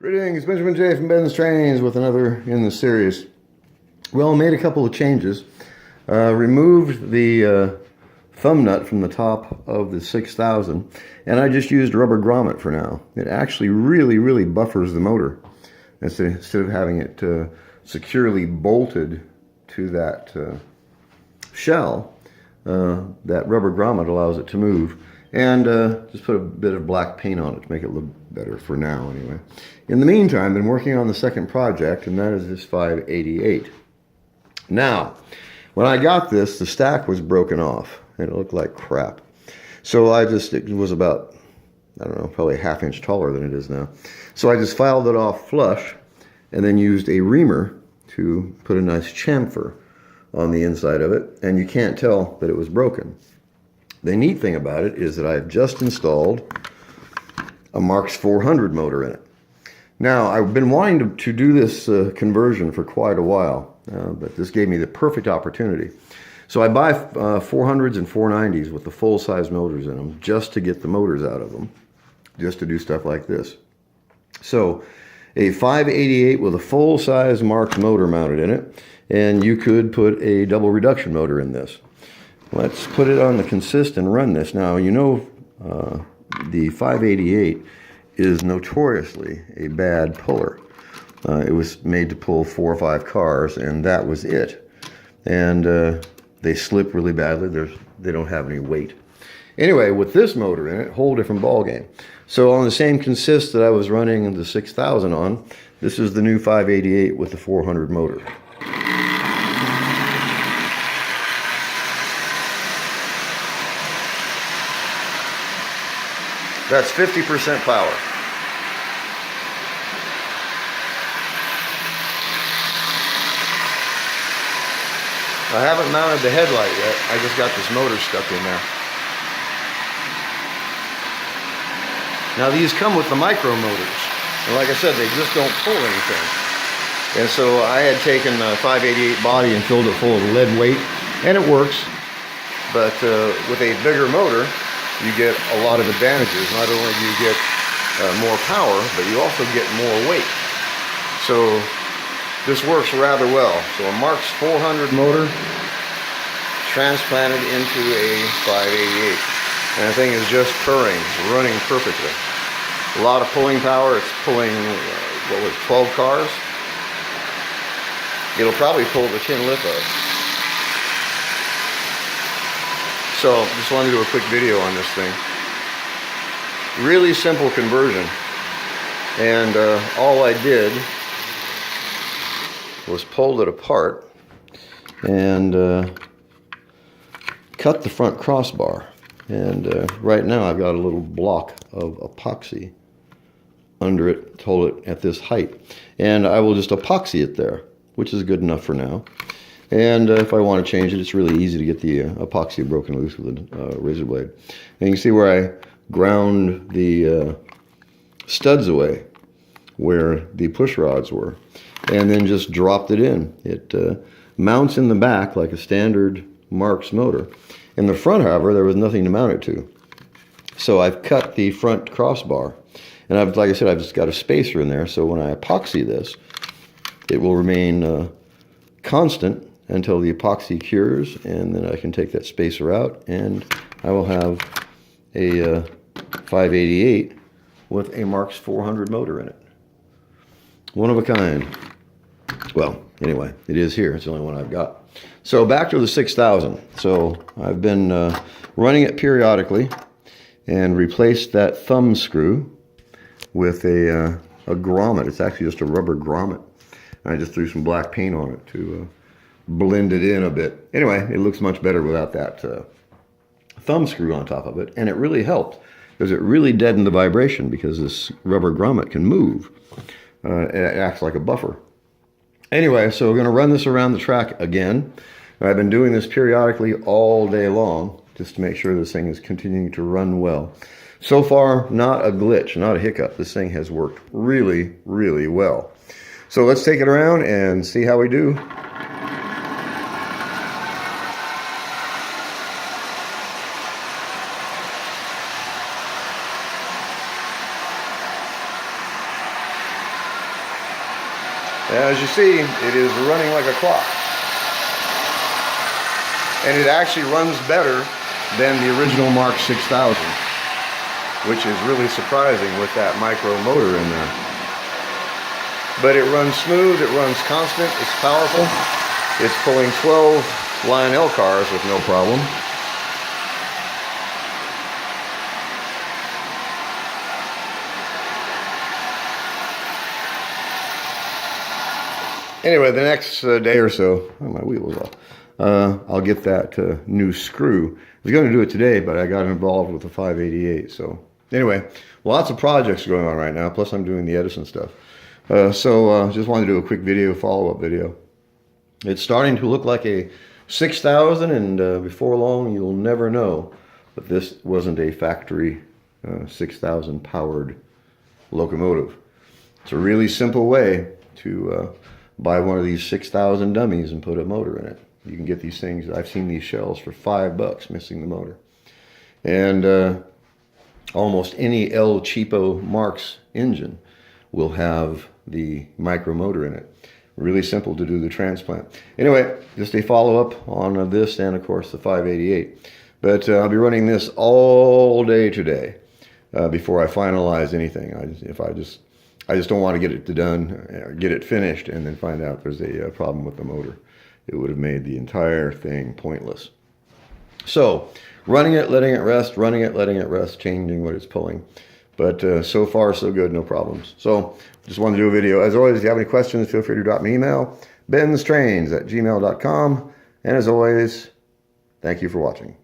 Greetings, Benjamin J. from BENZTRAINZ with another in the series. Well, made a couple of changes. Removed the thumb nut from the top of the 6000, and I just used rubber grommet for now. It actually really buffers the motor instead of having it securely bolted to that shell. That rubber grommet allows it to move. And just put a bit of black paint on it to make it look better for now anyway. In the meantime, I've been working on the second project, and that is this 588. Now, when I got this, the stack was broken off, and it looked like crap. So it was about, I don't know, probably a ½ inch taller than it is now. So I just filed it off flush, and then used a reamer to put a nice chamfer on the inside of it, and you can't tell that it was broken. The neat thing about it is that I've just installed a Marx 400 motor in it. Now, I've been wanting to do this conversion for quite a while, but this gave me the perfect opportunity. So I buy 400s and 490s with the full-size motors in them just to get the motors out of them, just to do stuff like this. So a 588 with a full-size Marx motor mounted in it, and you could put a double reduction motor in this. Let's put it on the consist and run this. Now, you know, the 588 is notoriously a bad puller. It was made to pull 4 or 5 cars, and that was it. And they slip really badly. They don't have any weight. Anyway, with this motor in it, whole different ball game. So on the same consist that I was running the 6000 on, this is the new 588 with the 400 motor. That's 50% power. I haven't mounted the headlight yet. I just got this motor stuck in there. Now these come with the micro motors. And like I said, they just don't pull anything. And so I had taken a 588 body and filled it full of lead weight, and it works. But with a bigger motor, you get a lot of advantages. Not only do you get more power, but you also get more weight. So this works rather well. So a Marx 400 motor transplanted into a 588. And the thing is just purring, running perfectly. A lot of pulling power. It's pulling, 12 cars? It'll probably pull the tin lip up. So, just wanted to do a quick video on this thing. Really simple conversion. And all I did was pulled it apart and cut the front crossbar. And right now I've got a little block of epoxy under it to hold it at this height. And I will just epoxy it there, which is good enough for now. And if I want to change it, it's really easy to get the epoxy broken loose with a razor blade. And you can see where I ground the studs away, where the push rods were, and then just dropped it in. It mounts in the back like a standard Marx motor. In the front, however, there was nothing to mount it to. So I've cut the front crossbar, and like I said, I've just got a spacer in there, so when I epoxy this, it will remain constant until the epoxy cures, and then I can take that spacer out, and I will have a 588 with a Marx 400 motor in it. One of a kind. Well, anyway, it is here. It's the only one I've got. So back to the 6000. So I've been running it periodically and replaced that thumb screw with a grommet. It's actually just a rubber grommet. I just threw some black paint on it to blend it in a bit. Anyway, it looks much better without that thumb screw on top of it, and it really helped because it really deadened the vibration because this rubber grommet can move. It acts like a buffer. Anyway, so we're going to run this around the track again. I've been doing this periodically all day long just to make sure this thing is continuing to run well. So far, not a glitch, not a hiccup. This thing has worked really well. So let's take it around and see how we do. As you see, it is running like a clock. And it actually runs better than the original Marx 6000, which is really surprising with that micro motor in there. But it runs smooth, it runs constant, it's powerful. It's pulling 12 Lionel cars with no problem. Anyway, the next day or so, oh, my wheel was off. I'll get that new screw. I was going to do it today, but I got involved with the 588. So anyway, lots of projects going on right now. Plus, I'm doing the Edison stuff. Just wanted to do a quick video, follow-up video. It's starting to look like a 6000, and before long, you'll never know that this wasn't a factory 6000 powered locomotive. It's a really simple way to buy one of these 6000 dummies and put a motor in it. You can get these things. I've seen these shells for $5 missing the motor. And almost any El Cheapo Marx engine will have the micro motor in it. Really simple to do the transplant. Anyway, just a follow-up on this and, of course, the 588. But I'll be running this all day today before I finalize anything. I just don't want to get it done, or get it finished, and then find out there's a problem with the motor. It would have made the entire thing pointless. So, running it, letting it rest, running it, letting it rest, changing what it's pulling. But so far, so good, no problems. So, just wanted to do a video. As always, if you have any questions, feel free to drop me an email, BENZTRAINZ@gmail.com. And as always, thank you for watching.